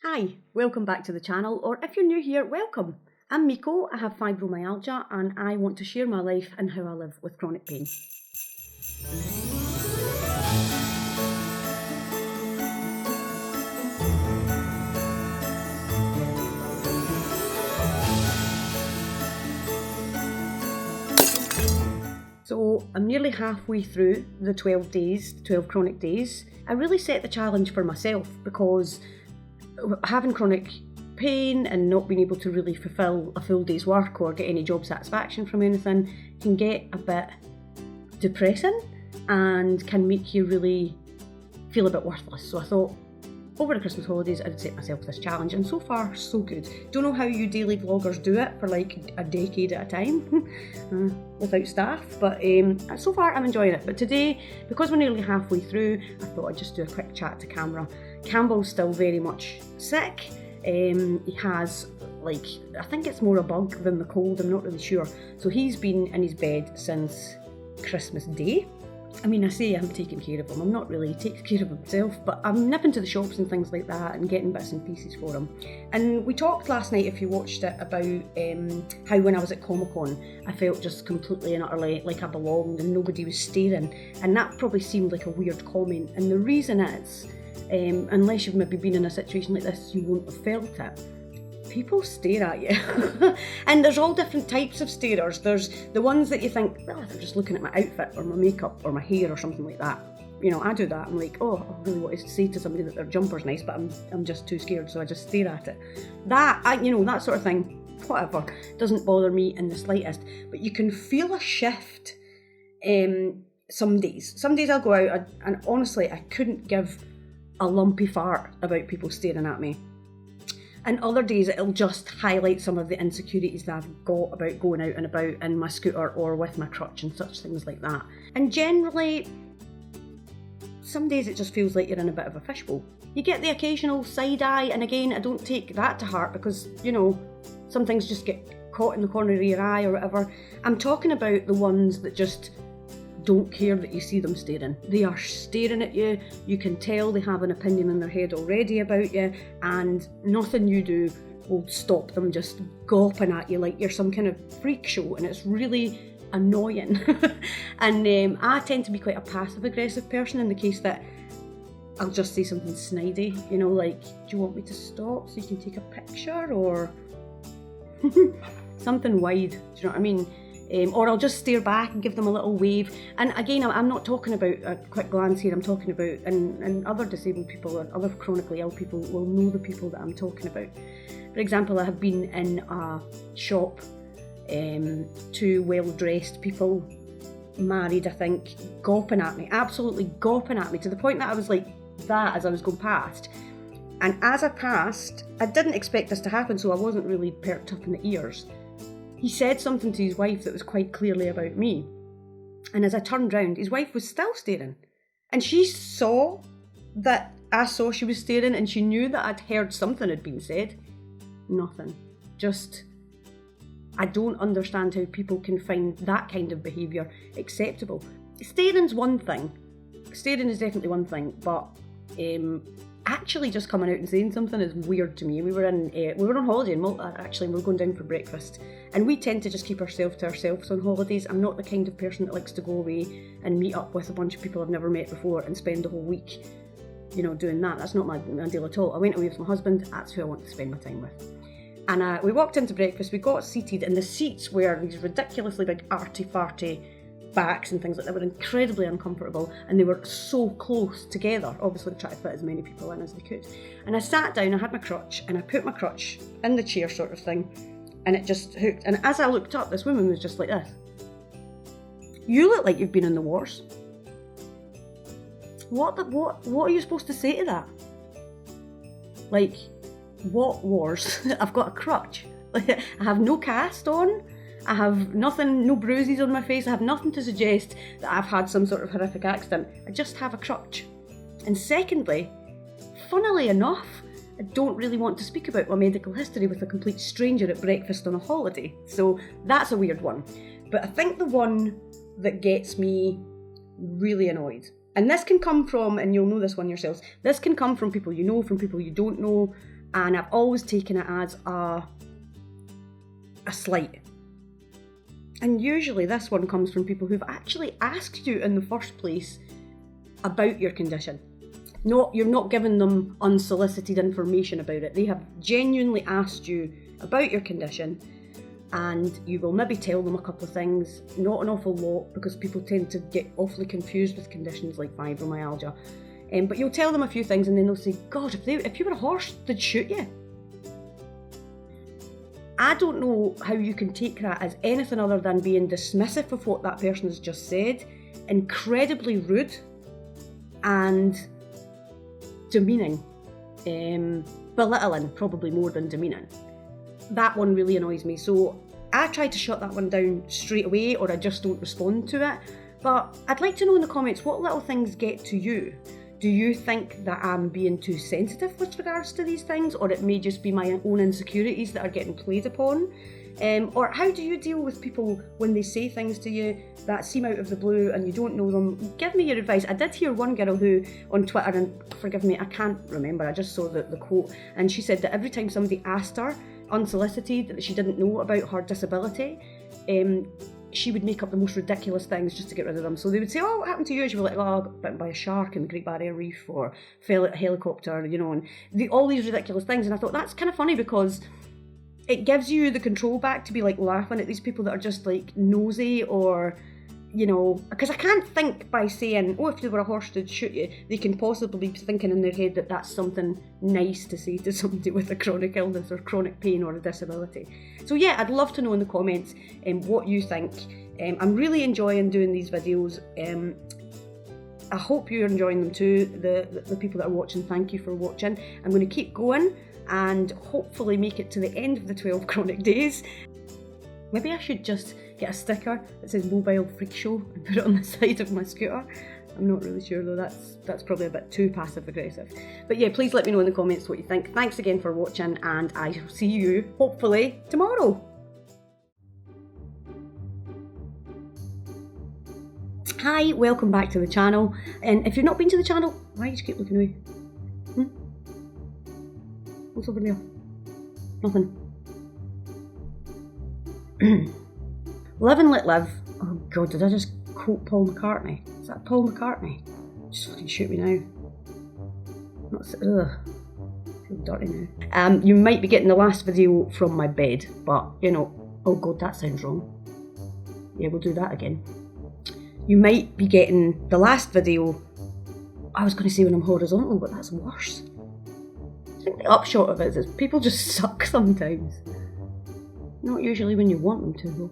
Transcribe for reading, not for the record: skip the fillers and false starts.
Hi, welcome back to the channel, or if you're new here, welcome. I'm Miko, I have fibromyalgia and I want to share my life and how I live with chronic pain. So I'm nearly halfway through the 12 days, 12 chronic days. I really set the challenge for myself because having chronic pain and not being able to really fulfill a full day's work or get any job satisfaction from anything can get a bit depressing and can make you really feel a bit worthless. So I thought over the Christmas holidays I'd set myself this challenge, and so far so good. Don't know how you daily vloggers do it for like a decade at a time without staff, but so far I'm enjoying it. But today, because we're nearly halfway through, I thought I'd just do a quick chat to camera. Campbell's still very much sick. He has, like, I think it's more a bug than the cold, I'm not really sure. So he's been in his bed since Christmas Day. I mean, I say I'm taking care of him, I'm not really taking care of himself, but I'm nipping to the shops and things like that and getting bits and pieces for him. And we talked last night, if you watched it, about how when I was at Comic-Con I felt just completely and utterly like I belonged and nobody was staring, and that probably seemed like a weird comment, and the reason is, unless you've maybe been in a situation like this, you won't have felt it. People stare at you. And there's all different types of starers. There's the ones that you think, well, they're just looking at my outfit or my makeup or my hair or something like that. You know, I do that. I'm like, oh, I really want to say to somebody that their jumper's nice, but I'm just too scared, so I just stare at it. That sort of thing, whatever, doesn't bother me in the slightest. But you can feel a shift some days. Some days I'll go out and honestly, I couldn't give a lumpy fart about people staring at me. And other days it'll just highlight some of the insecurities that I've got about going out and about in my scooter or with my crutch and such things like that. And generally, some days it just feels like you're in a bit of a fishbowl. You get the occasional side eye, and again, I don't take that to heart because, you know, some things just get caught in the corner of your eye or whatever. I'm talking about the ones that just don't care that you see them staring. They are staring at you. You can tell they have an opinion in their head already about you, and nothing you do will stop them just gawping at you like you're some kind of freak show, and it's really annoying. And I tend to be quite a passive aggressive person in the case that I'll just say something snidey, you know, like, do you want me to stop so you can take a picture, or something wide, do you know what I mean? Or I'll just stare back and give them a little wave. And again, I'm not talking about a quick glance here, I'm talking about, and other disabled people or other chronically ill people will know the people that I'm talking about. For example, I have been in a shop, two well-dressed people, married I think, gawping at me, absolutely gawping at me, to the point that I was like that as I was going past. And as I passed, I didn't expect this to happen, so I wasn't really perked up in the ears. He said something to his wife that was quite clearly about me. And as I turned round, his wife was still staring. And she saw that I saw she was staring, and she knew that I'd heard something had been said. Nothing. Just, I don't understand how people can find that kind of behaviour acceptable. Staring's one thing. Staring is definitely one thing, but actually just coming out and saying something is weird to me. We were on holiday in Malta, actually, and we were going down for breakfast, and we tend to just keep ourselves to ourselves on holidays. I'm not the kind of person that likes to go away and meet up with a bunch of people I've never met before and spend the whole week, you know, doing that. That's not my deal at all. I went away with my husband, that's who I want to spend my time with. And we walked into breakfast, we got seated, and the seats were these ridiculously big arty-farty backs and things like that. Were incredibly uncomfortable, and they were so close together, obviously trying to fit as many people in as they could. And I sat down, I had my crutch, and I put my crutch in the chair sort of thing, and it just hooked. And as I looked up, this woman was just like this. You look like you've been in the wars. What are you supposed to say to that? Like, what wars? I've got a crutch. I have no cast on. I have nothing, no bruises on my face. I have nothing to suggest that I've had some sort of horrific accident. I just have a crutch. And secondly, funnily enough, I don't really want to speak about my medical history with a complete stranger at breakfast on a holiday. So that's a weird one. But I think the one that gets me really annoyed, and this can come from, and you'll know this one yourselves, this can come from people you know, from people you don't know, and I've always taken it as a slight. And usually this one comes from people who've actually asked you in the first place about your condition. You're not giving them unsolicited information about it. They have genuinely asked you about your condition, and you will maybe tell them a couple of things, not an awful lot, because people tend to get awfully confused with conditions like fibromyalgia. But you'll tell them a few things and then they'll say, God, if you were a horse, they'd shoot you. I don't know how you can take that as anything other than being dismissive of what that person has just said, incredibly rude and demeaning, belittling, probably more than demeaning. That one really annoys me, so I try to shut that one down straight away, or I just don't respond to it. But I'd like to know in the comments, what little things get to you? Do you think that I'm being too sensitive with regards to these things, or it may just be my own insecurities that are getting played upon? Or how do you deal with people when they say things to you that seem out of the blue and you don't know them? Give me your advice. I did hear one girl who on Twitter, and forgive me, I can't remember, I just saw the quote, and she said that every time somebody asked her, unsolicited, that she didn't know about her disability, she would make up the most ridiculous things just to get rid of them. So they would say, oh, what happened to you? She was like, oh, I got bitten by a shark in the Great Barrier Reef, or fell out a helicopter, and all these ridiculous things. And I thought that's kind of funny, because it gives you the control back to be like laughing at these people that are just like nosy, or because I can't think by saying, oh, if they were a horse they'd shoot you, they can possibly be thinking in their head that that's something nice to say to somebody with a chronic illness or chronic pain or a disability. So yeah, I'd love to know in the comments what you think. I'm really enjoying doing these videos. I hope you're enjoying them too, the people that are watching. Thank you for watching. I'm going to keep going and hopefully make it to the end of the 12 chronic days. Maybe I should just get a sticker that says Mobile Freak Show and put it on the side of my scooter. I'm not really sure though, that's probably a bit too passive aggressive. But yeah, please let me know in the comments what you think. Thanks again for watching, and I shall see you hopefully tomorrow. Hi, welcome back to the channel. And if you've not been to the channel, why do you keep looking away? What's over there? Nothing. Live and let live. Oh God, did I just quote Paul McCartney? Is that Paul McCartney? Just fucking shoot me now. Ugh. I feel dirty now. You might be getting the last video from my bed, but oh God, that sounds wrong. Yeah, we'll do that again. You might be getting the last video, I was going to say when I'm horizontal, but that's worse. I think the upshot of it is people just suck sometimes. Not usually when you want them to though.